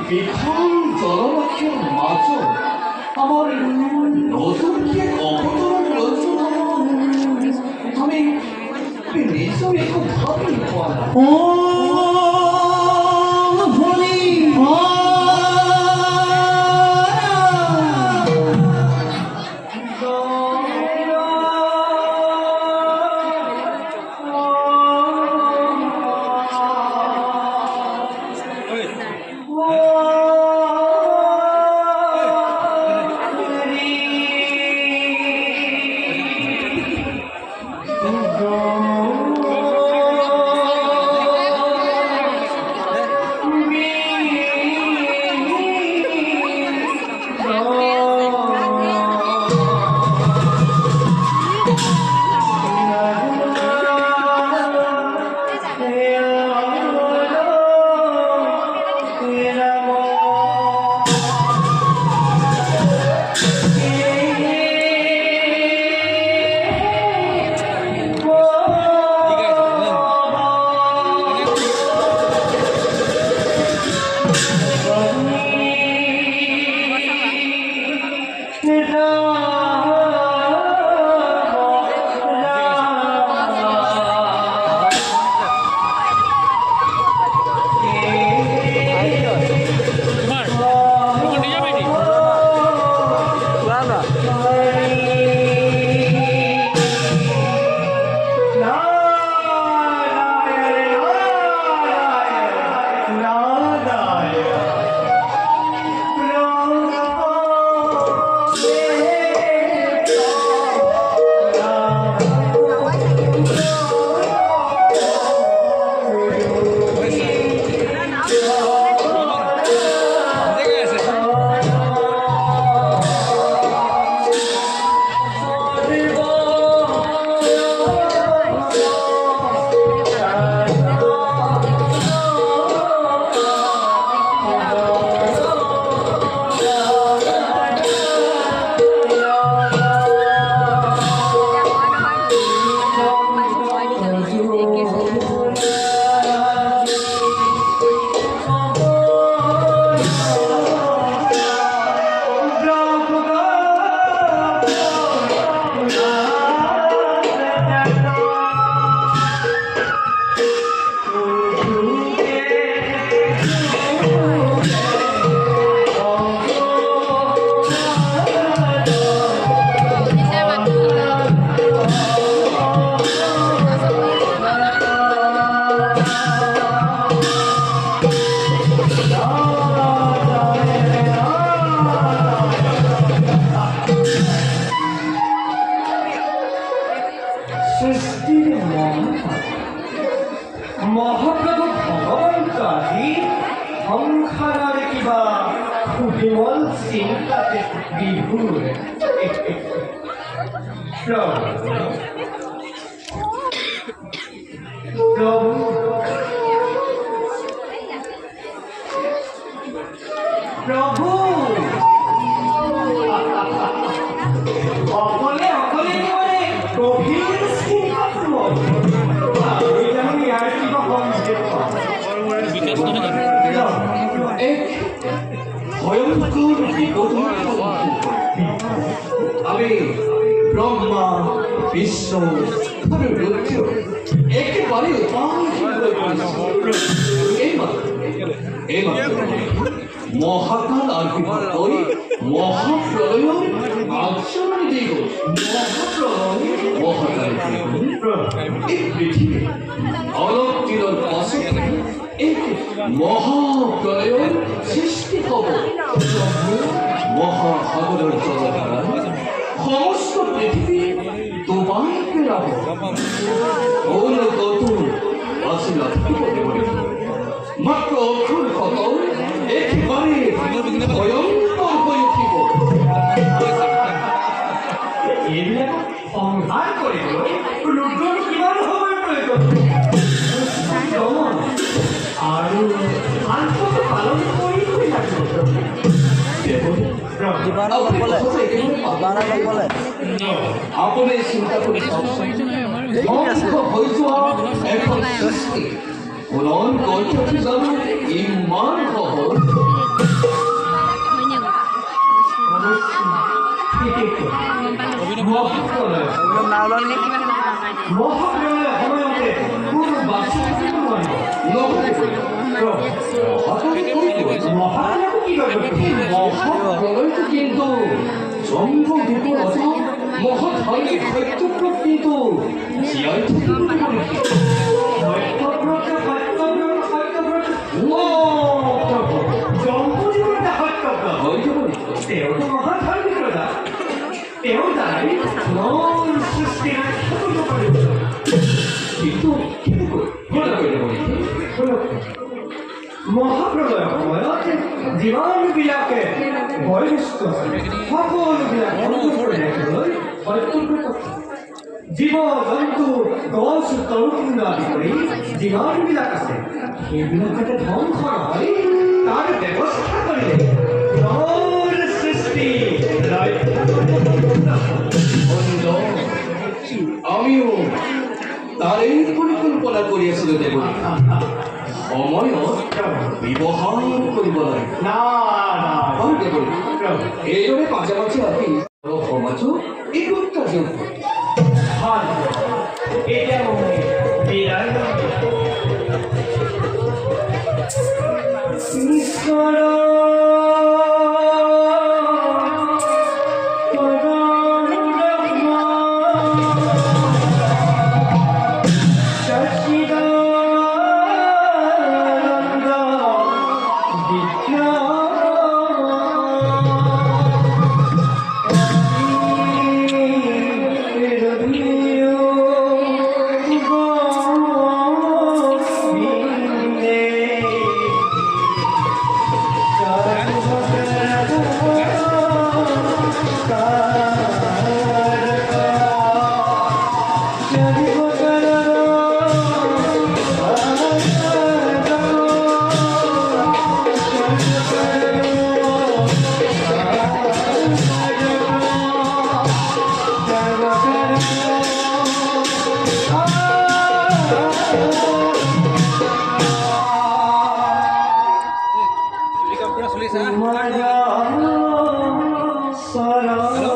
বিশাল জলবাক্যের মাঝ আমার নতুন কি অবতরণ রচনা আমি নিজেও একটু ভাবি পারা মহাপ্রভু ভগবান কাজী সংসারের কিবা বিমল চিন্তাতে বিভুর প্রভু প্রভু অকলে অকলে করে গভীর ভয়ঙ্কর বিপদ আমি ব্রহ্মা বিষ্ণু রুদ্র একেবারে মহাকাল আবির্ভাব করে মহাপ্রলয় আচরণ দিব মহাকাল এই পৃথিবী অলক্ষিণর পাশে এক মহাপ্রলয় সৃষ্টি হব মহাসাগরের জলধারা সমস্ত পৃথিবী তোমায় পেরাব ওর কত আসিলা মাত্র অক্ষর কত একেবারে ভয়ঙ্কর হয়ে উঠিব সংহার করে রুদ্র কিমান হবে প্রয়োজন আর পালন করি থাকবে আপুনি চিন্তা কৰি চাওকচোন ধ্বংস হৈ যোৱা এখন সৃষ্টি পুনৰ গঢ়ি উঠি যাব ইমান সহজ মহাপ্ৰলয় সময়তে কোনো বাচি থাকিব মহাপ্ৰলয়টো কিন্তু জন্ম বিপদ মহাভাৰী সত্যব্ৰত কিন্তু জীয়াই থাকিব তেওঁতো মহাধাৰ্মিকতা তেওঁ তাই মন সৃষ্টিৰ কিন্তু মহাপ্ৰলয়ৰ সময়ত যিমানবিলাকে বয়োজ্যেষ্ঠ সকলোবিলাক জীৱ জন্তু গছ তৰুণ আদি কৰি যিমানবিলাক আছে সেইবিলাক যাতে ধ্বংস নহয় তাৰ ব্যৱস্থা কৰিলে সৃষ্টি আমিও তাৰে পৰিকল্পনা কৰি আছিলোঁ দেৱ সময়ত ব্যৱহাৰ কৰিব লাগে এইদৰে মাজে মাজে আহি সমাজো একতা যোগ এতিয়া ঈশ্বৰ Hello?